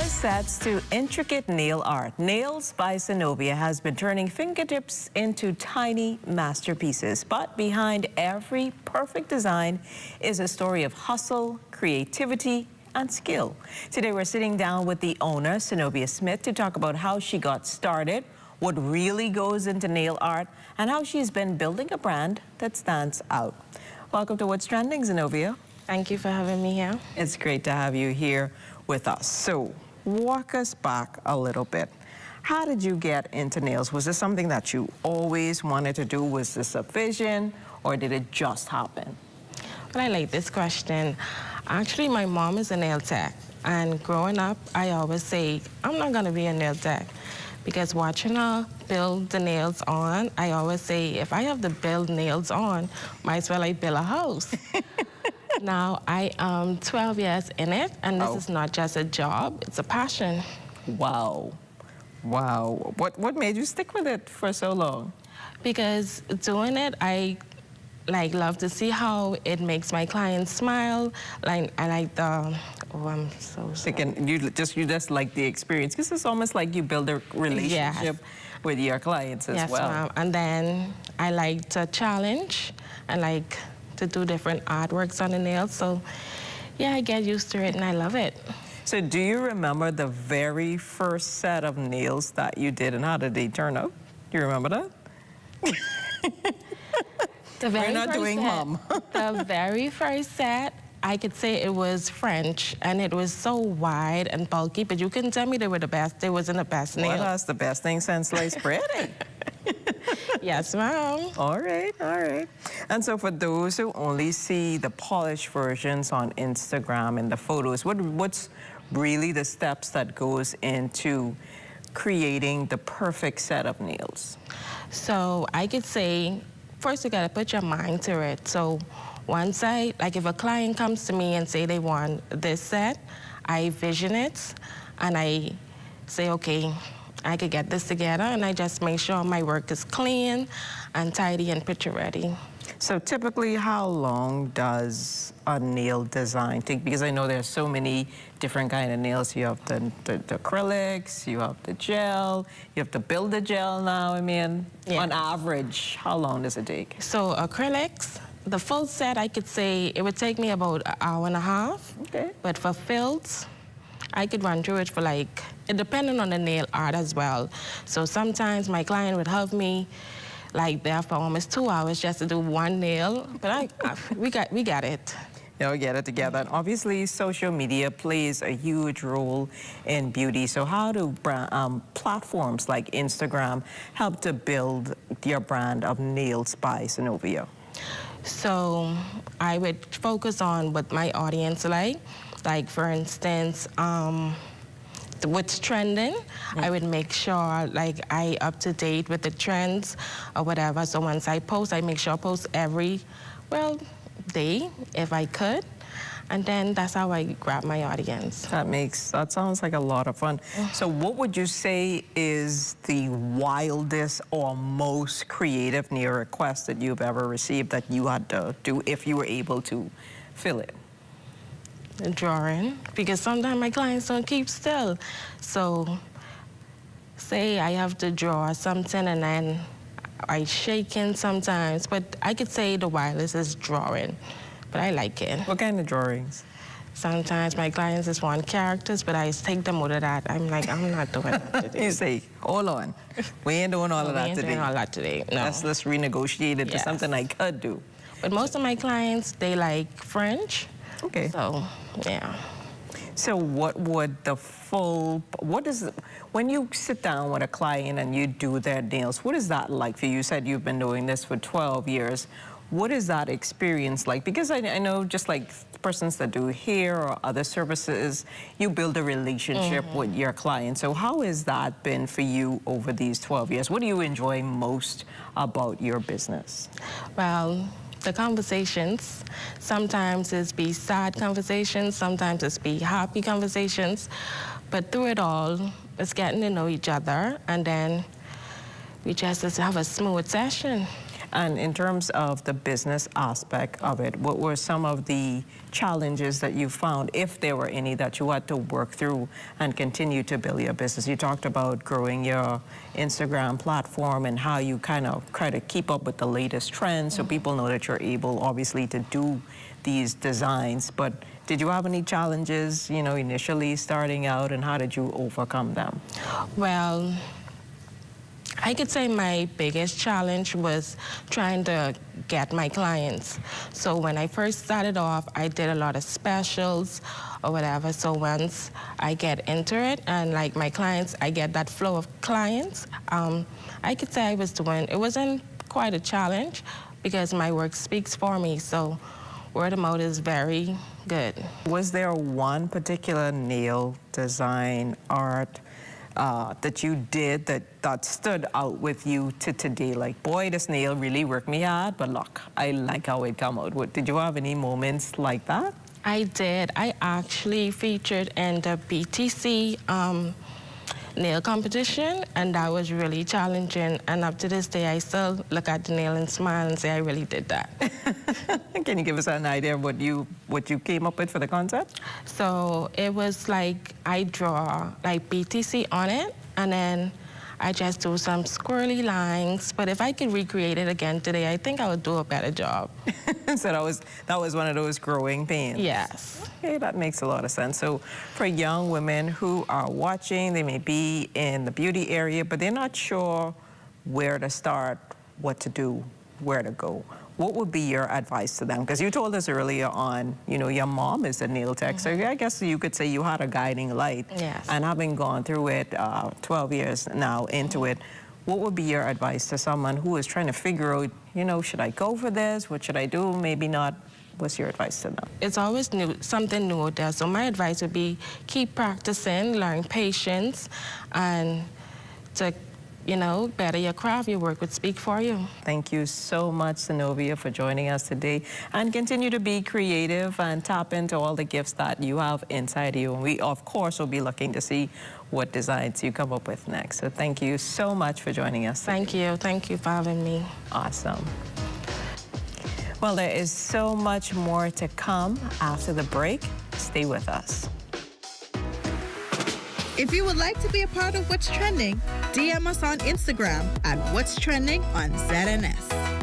sets to intricate nail art. Nails by Sonovia has been turning fingertips into tiny masterpieces. But behind every perfect design is a story of hustle, creativity, and skill. Today we're sitting down with the owner, Sonovia Smith, to talk about how she got started, what really goes into nail art, and how she's been building a brand that stands out. Welcome to What's Trending, Sonovia. Thank you for having me here. It's great to have you here with us. So, walk us back a little bit. How did you get into nails? Was this something that you always wanted to do? Was this a vision, or did it just happen? Well, I like this question. Actually, my mom is a nail tech, and growing up, I always say, I'm not gonna be a nail tech, because watching her build the nails on, I always say, if I have to build nails on, might as well I build a house. Now, I am 12 years in it, and this is not just a job, it's a passion. Wow. Wow. What made you stick with it for so long? Because doing it, I love to see how it makes my clients smile. I like the, oh, I'm so sorry. You just like the experience, because it's almost like you build a relationship with your clients as well. Yes, ma'am. And then I like to challenge and like to do different artworks on the nails. So yeah, I get used to it and I love it. So do you remember the very first set of nails that you did, and how did they turn out? Do you remember that? We're not doing mom. The very first set, I could say it was French, and it was so wide and bulky, but you couldn't tell me they were the best. They wasn't the best nail. Well, that's the best thing since sliced bread. Yes, ma'am. All right, all right. And so for those who only see the polished versions on Instagram and the photos, what's really the steps that goes into creating the perfect set of nails? So I could say, first you gotta put your mind to it. So once if a client comes to me and say they want this set, I vision it and I say, okay, I could get this together, and I just make sure my work is clean and tidy and picture ready. So typically, how long does a nail design take? Because I know there's so many different kind of nails. You have the acrylics, you have the gel, you have to build the gel now. I mean, on average, how long does it take? So acrylics, the full set, I could say it would take me about an hour and a half. Okay. But for fills, I could run through it for it depending on the nail art as well. So sometimes my client would have me there for almost 2 hours just to do one nail, but we got it. You'll get it together. And obviously, social media plays a huge role in beauty. So how do platforms like Instagram help to build your brand of Nails by Sonovia? So I would focus on what my audience like for instance, what's trending. I would make sure I up to date with the trends or whatever. So once I post, I make sure I post every, day if I could. And then that's how I grab my audience. That sounds like a lot of fun. So what would you say is the wildest or most creative nail request that you've ever received that you had to do if you were able to fill it? Drawing, because sometimes my clients don't keep still. So say I have to draw something and then I shaking sometimes, but I could say the wildest is drawing, but I like it. What kind of drawings? Sometimes my clients just want characters, but I take them out of that. I'm like, I'm not doing that today. You say, hold on, we ain't doing all of that today. We ain't doing all that today, no. Let's renegotiate it to something I could do. But most of my clients, they like French. Okay. So, yeah. So what would when you sit down with a client and you do their nails, what is that like for you? You said you've been doing this for 12 years. What is that experience like? Because I know just like persons that do hair or other services, you build a relationship with your client. So how has that been for you over these 12 years? What do you enjoy most about your business? Well, the conversations, sometimes it's be sad conversations, sometimes it's be happy conversations, but through it all, it's getting to know each other, and then we just have a smooth session. And in terms of the business aspect of it, what were some of the challenges that you found, if there were any, that you had to work through and continue to build your business? You talked about growing your Instagram platform and how you kind of try to keep up with the latest trends so people know that you're able, obviously, to do these designs. But did you have any challenges, you know, initially starting out, and how did you overcome them? Well, I could say my biggest challenge was trying to get my clients. So when I first started off, I did a lot of specials or whatever. So once I get into it and like my clients, I get that flow of clients, I could say it wasn't quite a challenge because my work speaks for me. So word of mouth is very good. Was there one particular nail design art that you did that stood out with you to today? Like, boy, this nail really worked me hard, but look, I like how it come out. Did you have any moments like that? I did. I actually featured in the BTC nail competition, and that was really challenging. And up to this day, I still look at the nail and smile and say, I really did that. Can you give us an idea of what you came up with for the concept? So it was like I draw like BTC on it, and then I just do some squirrely lines. But if I could recreate it again today, I think I would do a better job. So that was one of those growing pains. Yes. Okay, that makes a lot of sense. So for young women who are watching, they may be in the beauty area, but they're not sure where to start, what to do, where to go. What would be your advice to them? Because you told us earlier on, you know, your mom is a nail tech, so I guess you could say you had a guiding light. Yes. And having gone through it 12 years now into it, what would be your advice to someone who is trying to figure out, you know, should I go for this? What should I do? Maybe not. What's your advice to them? It's always new, something new out there. So my advice would be keep practicing, learn patience, and to, you know, better your craft, your work would speak for you. Thank you so much, Sonovia, for joining us today. And continue to be creative and tap into all the gifts that you have inside you. And we, of course, will be looking to see what designs you come up with next. So thank you so much for joining us today. Thank you. Thank you for having me. Awesome. Well, there is so much more to come after the break. Stay with us. If you would like to be a part of What's Trending, DM us on Instagram at What's Trending on ZNS.